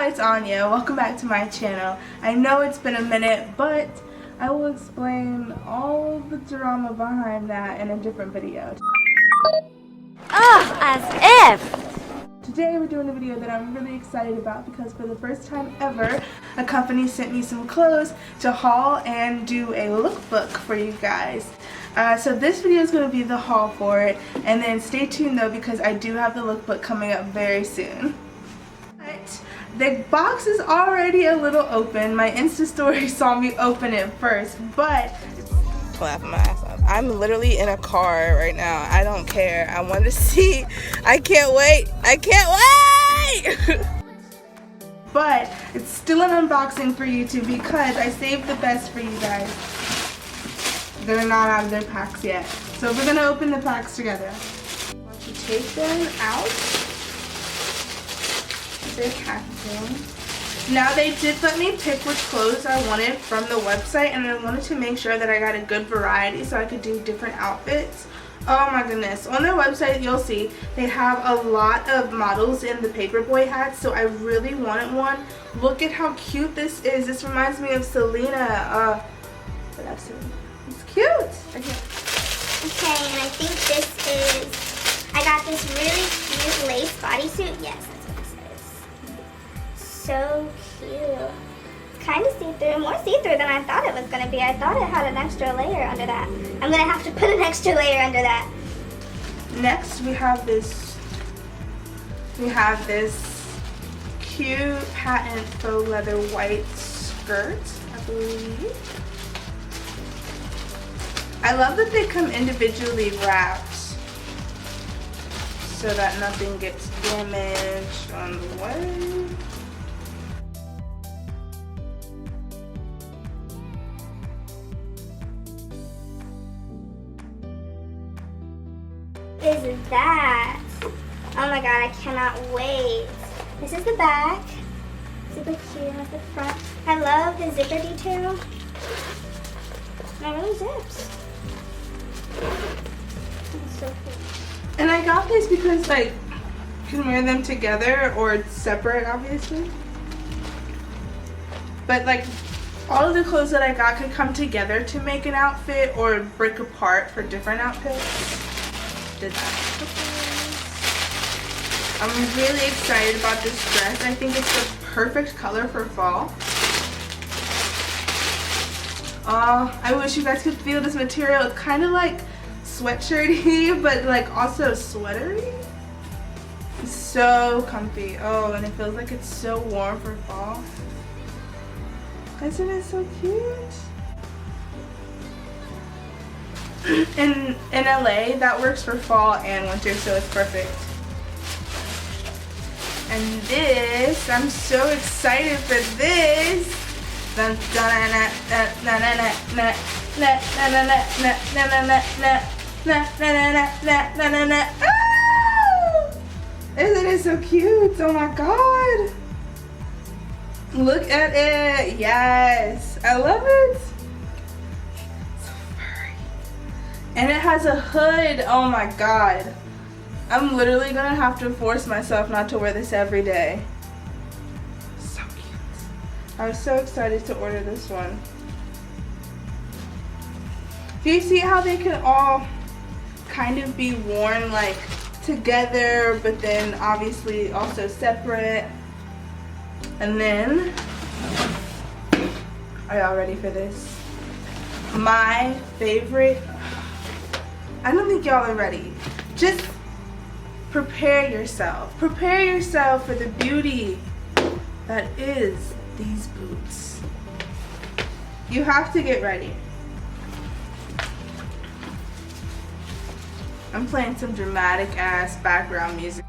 Hi, it's Anya. Welcome back to my channel. I know it's been a minute, but I will explain all the drama behind that in a different video. As if! Today we're doing a video that I'm really excited about because for the first time ever, a company sent me some clothes to haul and do a lookbook for you guys. So this video is going to be the haul for it, and then stay tuned though because I do have the lookbook coming up very soon. But the box is already a little open. My Insta story saw me open it first, but laughing my ass off. I'm literally in a car right now. I don't care. I want to see. I can't wait. I can't wait! But it's still an unboxing for YouTube because I saved the best for you guys. They're not out of their packs yet. So we're going to open the packs together. Once you take them out, their packaging. Now they did let me pick which clothes I wanted from the website, and I wanted to make sure that I got a good variety so I could do different outfits. Oh my goodness. On their website you'll see they have a lot of models in the paperboy hats, so I really wanted one. Look at how cute this is. This reminds me of Selena. It's cute. Okay, and I think this is, I got this really cute lace bodysuit. Yes, that's what this is. So cute. Kind of see-through, more see-through than I thought it was going to be. I thought it had an extra layer under that. I'm going to have to put an extra layer under that. Next we have this cute patent faux leather white skirt, I believe. I love that they come individually wrapped so that nothing gets damaged on the way. Is that? Oh my god, I cannot wait. This is the back. Super cute at the front. I love the zipper detail. And it really zips. It's so cute. And I got this because like you can wear them together or separate obviously. But like all of the clothes that I got could come together to make an outfit or break apart for different outfits. Did that. I'm really excited about this dress. I think it's the perfect color for fall. Oh, I wish you guys could feel this material. It's kind of like sweatshirty, but like also sweatery. It's so comfy. Oh, and it feels like it's so warm for fall. Isn't it so cute? In LA, that works for fall and winter, so it's perfect. And this, I'm so excited for this. Isn't it so cute? Oh my god. Look at it. Yes. I love it. And it has a hood. Oh my god. I'm literally gonna have to force myself not to wear this every day. So cute. I was so excited to order this one. Do you see how they can all kind of be worn like together, but then obviously also separate? And then, are y'all ready for this? My favorite. I don't think y'all are ready. Just prepare yourself. Prepare yourself for the beauty that is these boots. You have to get ready. I'm playing some dramatic ass background music.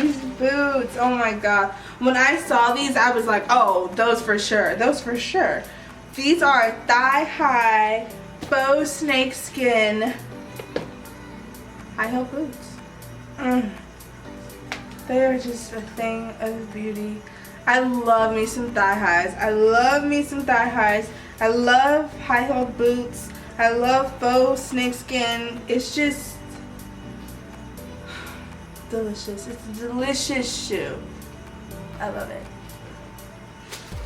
these boots. Oh my god. When I saw these, I was like, oh, those for sure. Those for sure. These are thigh-high faux snakeskin high-heel boots. They are just a thing of beauty. I love me some thigh-highs. I love me some thigh-highs. I love high-heeled boots. I love faux snakeskin. It's just delicious. It's a delicious shoe. I love it.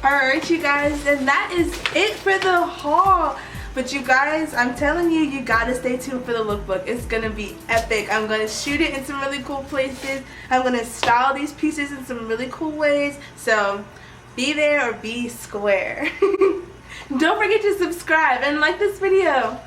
Alright, you guys, and that is it for the haul. But you guys, I'm telling you, you gotta stay tuned for the lookbook. It's gonna be epic. I'm gonna shoot it in some really cool places. I'm gonna style these pieces in some really cool ways. So be there or be square. Don't forget to subscribe and like this video.